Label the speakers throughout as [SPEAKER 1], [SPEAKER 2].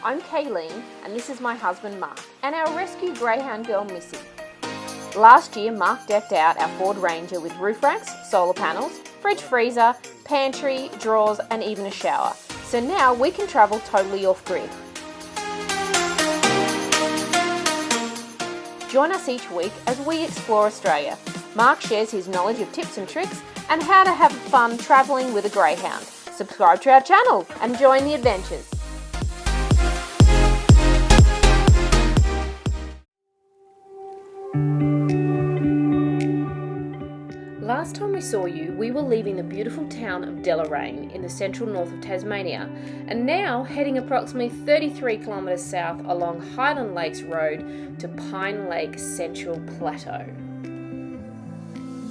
[SPEAKER 1] I'm Kayleen and this is my husband Mark and our rescue greyhound girl Missy. Last year Mark decked out our Ford Ranger with roof racks, solar panels, fridge freezer, pantry, drawers and even a shower. So now we can travel totally off-grid. Join us each week as we explore Australia. Mark shares his knowledge of tips and tricks and how to have fun travelling with a greyhound. Subscribe to our channel and join the adventures. Last time we saw you, we were leaving the beautiful town of Deloraine in the central north of Tasmania and now heading approximately 33 kilometres south along Highland Lakes Road to Pine Lake Central Plateau.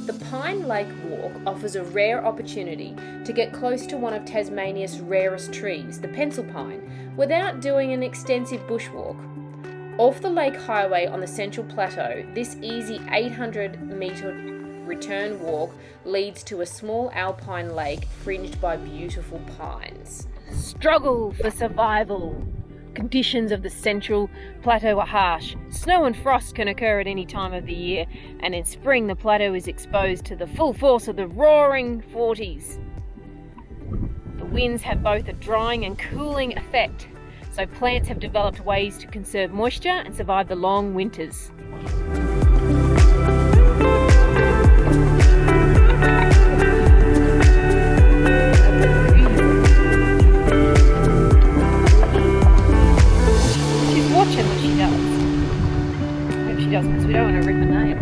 [SPEAKER 1] The Pine Lake Walk offers a rare opportunity to get close to one of Tasmania's rarest trees, the pencil pine, without doing an extensive bushwalk. Off the Lake Highway on the Central Plateau, this easy 800-metre return walk leads to a small alpine lake fringed by beautiful pines. Struggle for survival. Conditions of the Central Plateau are harsh. Snow and frost can occur at any time of the year, and in spring the plateau is exposed to the full force of the roaring 40s. The winds have both a drying and cooling effect, so plants have developed ways to conserve moisture and survive the long winters. Because we don't want to rip a nail.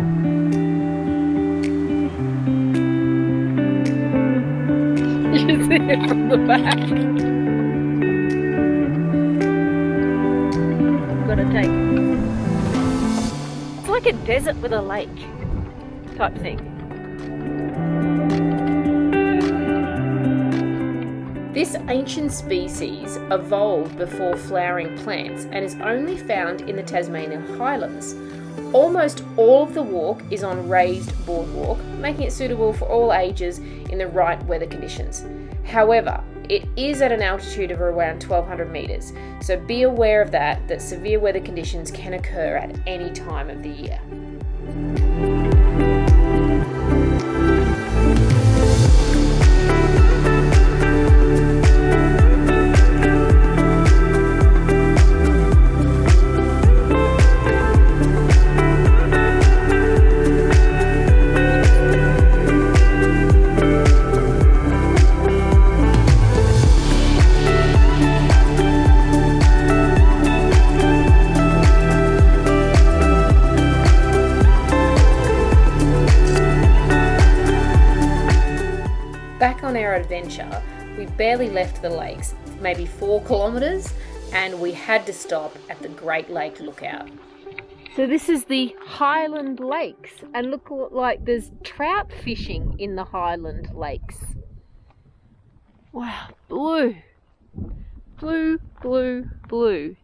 [SPEAKER 1] You can see it from the back. I've got to take it. It's like a desert with a lake type thing. This ancient species evolved before flowering plants and is only found in the Tasmanian highlands. Almost all of the walk is on raised boardwalk, making it suitable for all ages in the right weather conditions. However, it is at an altitude of around 1200 metres, so be aware of that severe weather conditions can occur at any time of the year. Back on our adventure, we barely left the lakes, maybe 4 kilometres, and we had to stop at the Great Lake Lookout. So this is the Highland Lakes, and look like there's trout fishing in the Highland Lakes. Wow, blue, blue, blue, blue.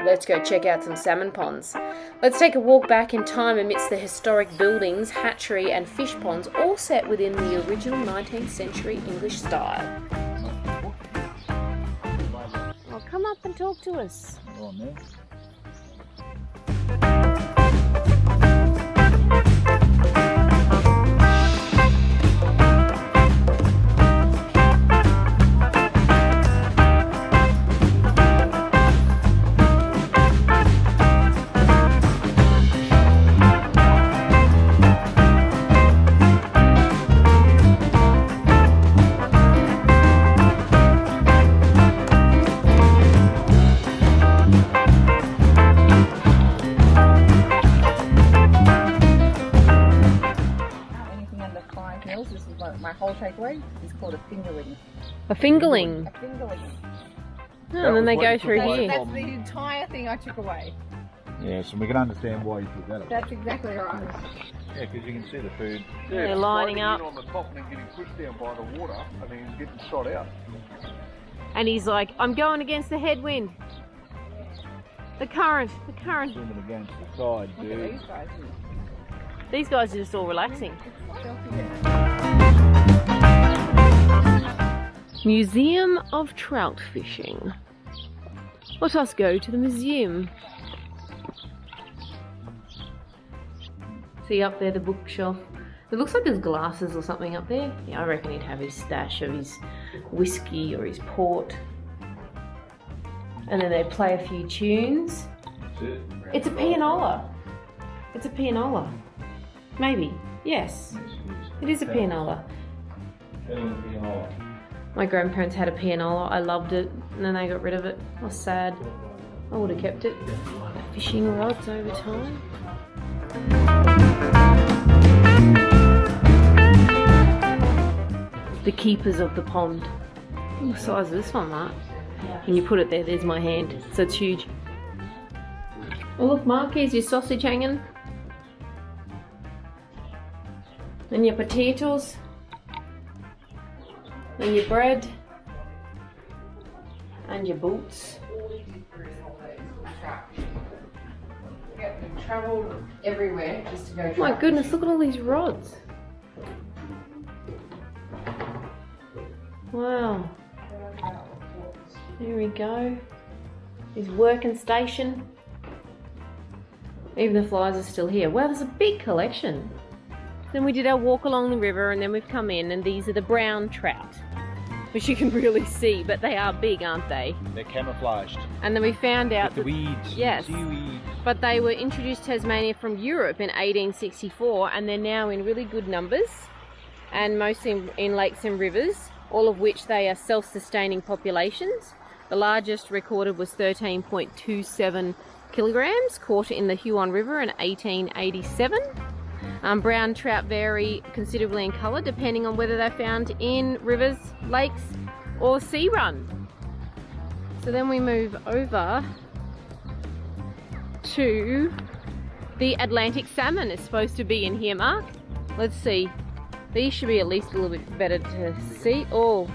[SPEAKER 1] Let's go check out some salmon ponds. Let's take a walk back in time amidst the historic buildings, hatchery and fish ponds, all set within the original 19th century English style. Well, come up and talk to us.
[SPEAKER 2] Go on, man.
[SPEAKER 3] My whole takeaway is called a fingerling.
[SPEAKER 1] A fingerling?
[SPEAKER 3] A fingerling.
[SPEAKER 1] Oh, and then they go through here.
[SPEAKER 2] That's the entire thing I took away.
[SPEAKER 3] Yes, and we can understand why you put that up.
[SPEAKER 2] That's exactly right.
[SPEAKER 3] Yeah, because you can see the food.
[SPEAKER 1] Yeah, they're lining up.
[SPEAKER 3] On the top and then getting pushed down by the water and then getting shot out.
[SPEAKER 1] And he's like, I'm going against the headwind. The current.
[SPEAKER 3] Swimming against the side, dude.
[SPEAKER 1] These guys are just all relaxing. Museum of Trout Fishing. Let us go to the museum. See up there the bookshelf? It looks like there's glasses or something up there. Yeah, I reckon he'd have his stash of his whiskey or his port. And then they play a few tunes. It's a pianola. It's a pianola. Maybe. Yes. It is a pianola. My grandparents had a pianola. I loved it. And then they got rid of it. I was sad. I would have kept it. Fishing rods over time. The keepers of the pond. What size is this one, Mark? And you put it there, there's my hand. So it's huge. Oh look, Mark, here's your sausage hanging. And your potatoes. And your bread. And your boots.
[SPEAKER 2] We travelled everywhere just to go.
[SPEAKER 1] My goodness, look at all these rods. Wow. There we go. His working station. Even the flies are still here. Wow, there's a big collection. Then we did our walk along the river and then we've come in and these are the brown trout. Which you can really see, but they are big, aren't they?
[SPEAKER 3] They're camouflaged.
[SPEAKER 1] And then we found out
[SPEAKER 3] with the weeds.
[SPEAKER 1] Yes.
[SPEAKER 3] Seaweed.
[SPEAKER 1] But they were introduced to Tasmania from Europe in 1864 and they're now in really good numbers and mostly in lakes and rivers, all of which they are self-sustaining populations. The largest recorded was 13.27 kilograms caught in the Huon River in 1887. Brown trout vary considerably in colour depending on whether they're found in rivers, lakes or sea run. So then we move over to the Atlantic salmon is supposed to be in here, Mark. Let's see. These should be at least a little bit better to see. Oh,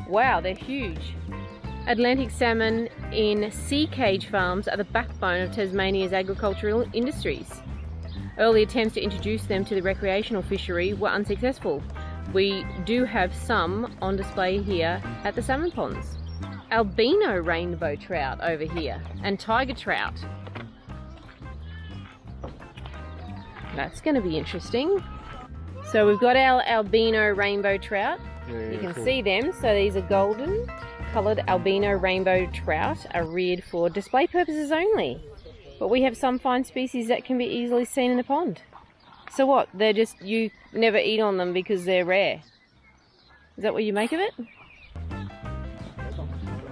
[SPEAKER 1] wow, they're huge. Atlantic salmon in sea cage farms are the backbone of Tasmania's agricultural industries. Early attempts to introduce them to the recreational fishery were unsuccessful. We do have some on display here at the Salmon Ponds. Albino rainbow trout over here and tiger trout. That's going to be interesting. So we've got our albino rainbow trout.
[SPEAKER 3] Yeah,
[SPEAKER 1] you can
[SPEAKER 3] cool.
[SPEAKER 1] see them. So these are golden coloured albino rainbow trout are reared for display purposes only. But we have some fine species that can be easily seen in the pond. So what? They're just, you never eat on them because they're rare. Is that what you make of it?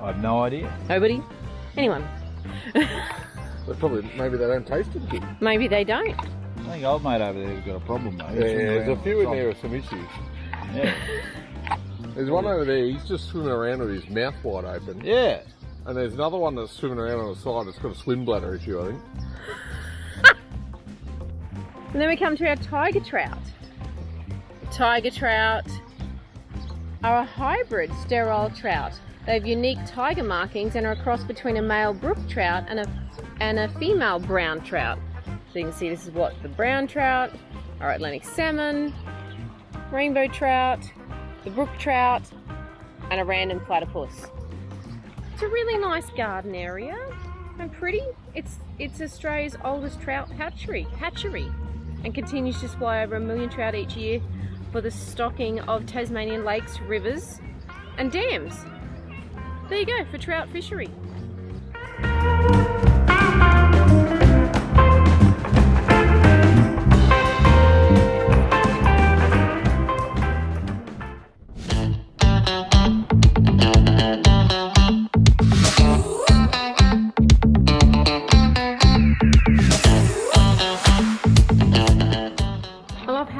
[SPEAKER 3] I have no idea.
[SPEAKER 1] Nobody? Anyone?
[SPEAKER 4] Maybe they don't taste as good.
[SPEAKER 1] Maybe they don't.
[SPEAKER 3] I think old mate over there has got a problem, mate.
[SPEAKER 4] Yeah, there's a few in there with some issues.
[SPEAKER 3] Yeah.
[SPEAKER 4] There's one over there, he's just swimming around with his mouth wide open.
[SPEAKER 3] Yeah.
[SPEAKER 4] And there's another one that's swimming around on the side, it's got a swim bladder issue, I think.
[SPEAKER 1] And then we come to our tiger trout. Tiger trout are a hybrid sterile trout. They have unique tiger markings and are a cross between a male brook trout and a female brown trout. So you can see this is what the brown trout, our Atlantic salmon, rainbow trout, the brook trout, and a random platypus. It's a really nice garden area and pretty. It's Australia's oldest trout hatchery, and continues to supply over 1 million trout each year for the stocking of Tasmanian lakes, rivers, and dams. There you go for trout fishery.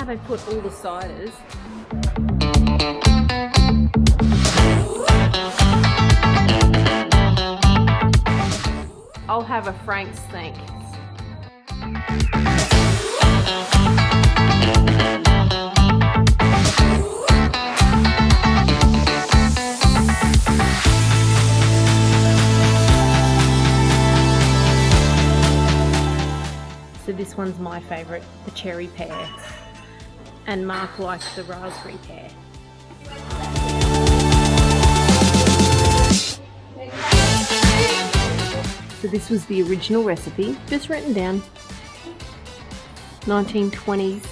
[SPEAKER 1] They put all the ciders. have a Frank's, thanks. So this one's my favourite, the cherry pear. And Mark likes the raspberry pear. So this was the original recipe, just written down. 1920s.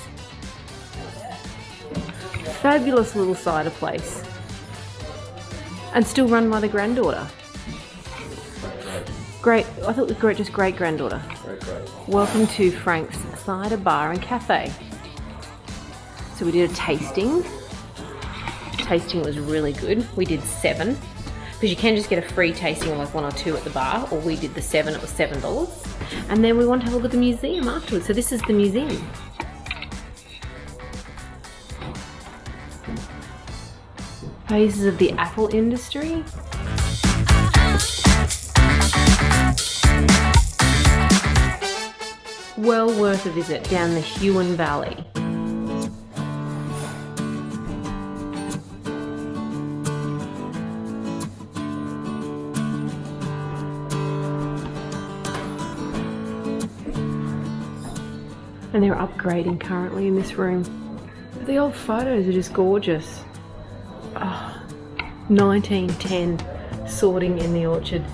[SPEAKER 1] Fabulous little cider place. And still run by the granddaughter. Great, I thought it was great, just great granddaughter. Welcome to Frank's Cider Bar and Cafe. So we did a tasting. Tasting was really good. We did 7. Because you can just get a free tasting of like 1 or 2 at the bar, or we did the 7, it was $7. And then we want to have a look at the museum afterwards. So this is the museum. Phases of the apple industry. Well worth a visit down the Huon Valley. And they're upgrading currently in this room. The old photos are just gorgeous. Oh, 1910 sorting in the orchard.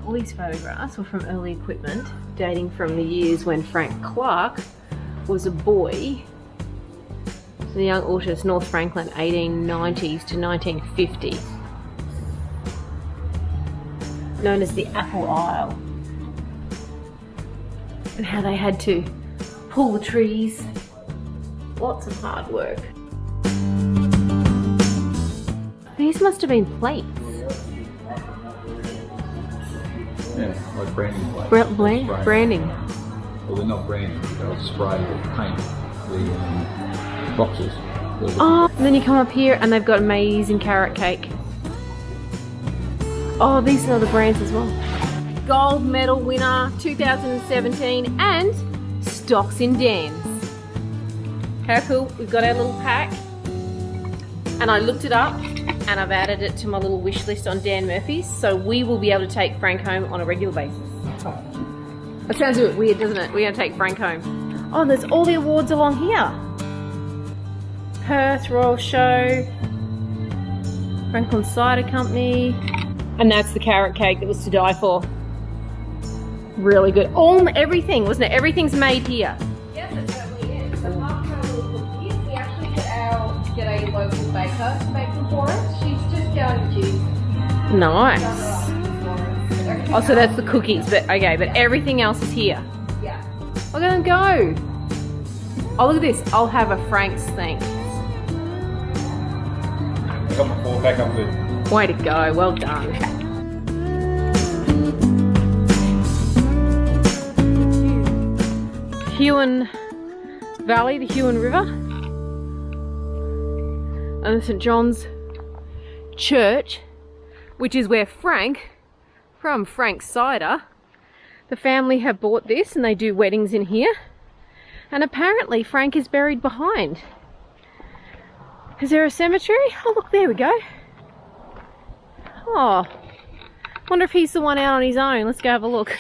[SPEAKER 1] All these photographs were from early equipment dating from the years when Frank Clark was a boy. The young orchards, North Franklin, 1890s to 1950. Known as the Apple Isle. And how they had to pull the trees. Lots of hard work. These must have been plates.
[SPEAKER 5] Yeah, like branding plates.
[SPEAKER 1] Branding.
[SPEAKER 5] Well, they're not branding, they'll spray or paint the boxes.
[SPEAKER 1] Oh, and then you come up here and they've got amazing carrot cake. Oh, these are the brands as well. Gold medal winner 2017 and stocks in Dan's. How cool. We've got our little pack and I looked it up and I've added it to my little wish list on Dan Murphy's, so we will be able to take Frank home on a regular basis. That sounds a bit weird, doesn't it? We're going to take Frank home. Oh, there's all the awards along here. Perth Royal Show, Franklin Cider Company, and that's the carrot cake that was to die for. Really good. Everything, wasn't it? Everything's made here.
[SPEAKER 2] Yes, it certainly is. So after our little cookies, we actually get a local baker to make them for us. She's just down in Cheese.
[SPEAKER 1] Nice. Oh, so that's the cookies, but okay, but everything else is here.
[SPEAKER 2] Yeah.
[SPEAKER 1] Look at them go. Oh, look at this. I'll have a Frank's, thanks.
[SPEAKER 5] Got my 4-pack up there.
[SPEAKER 1] Way to go. Well done. Huon Valley, the Huon River, and the St. John's Church, which is where Frank, from Frank's Cider, the family have bought this and they do weddings in here. And apparently Frank is buried behind. Is there a cemetery? Oh look, there we go. Oh, wonder if he's the one out on his own. Let's go have a look.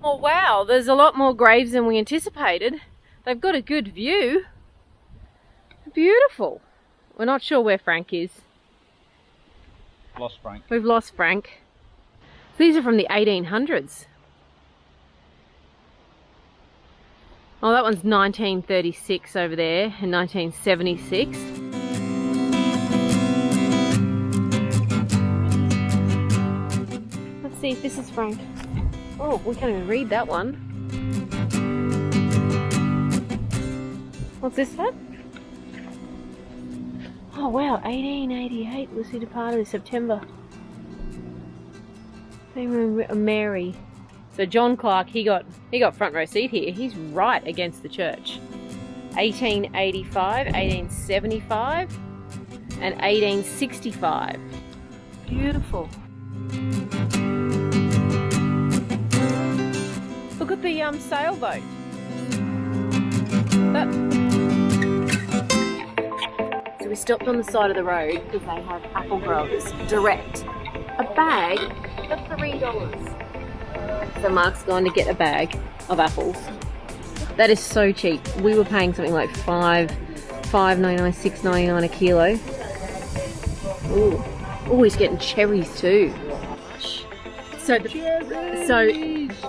[SPEAKER 1] Oh wow, there's a lot more graves than we anticipated. They've got a good view. Beautiful. We're not sure where Frank is.
[SPEAKER 5] Lost Frank.
[SPEAKER 1] We've lost Frank. These are from the 1800s. Oh, that one's 1936 over there and 1976. Let's see if this is Frank. Oh, we can't even read that one. What's this one? Oh wow, 1888 was he departed in September. Mary. So John Clark, he got front row seat here. He's right against the church. 1885, 1875, and $18.65. Beautiful. Look at the sailboat. So we stopped on the side of the road because they have apple growers direct. A bag for $3. So Mark's going to get a bag of apples. That is so cheap. We were paying something like $5.99, $6.99 a kilo. Ooh. Oh, he's getting cherries too. So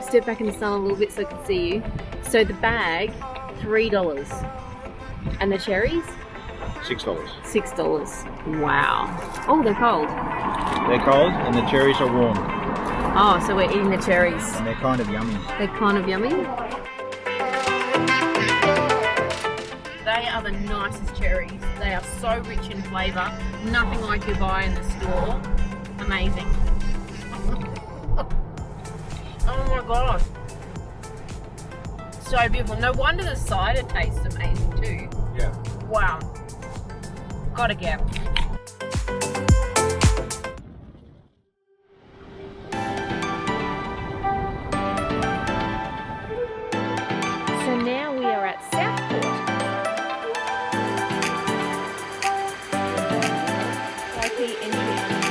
[SPEAKER 1] step back in the sun a little bit so I can see you. So the bag, $3. And the cherries?
[SPEAKER 6] $6.
[SPEAKER 1] $6. Wow. Oh, they're cold.
[SPEAKER 6] They're cold and the cherries are warm.
[SPEAKER 1] Oh, so we're eating the cherries.
[SPEAKER 6] And they're kind of yummy.
[SPEAKER 1] They're kind of yummy. They are the nicest cherries. They are so rich in flavour. Nothing like you buy in the store. Amazing. Oh my god. So beautiful. No wonder the cider tastes amazing too.
[SPEAKER 6] Yeah.
[SPEAKER 1] Wow. Gotta get. So now we are at Southport. Likely entry.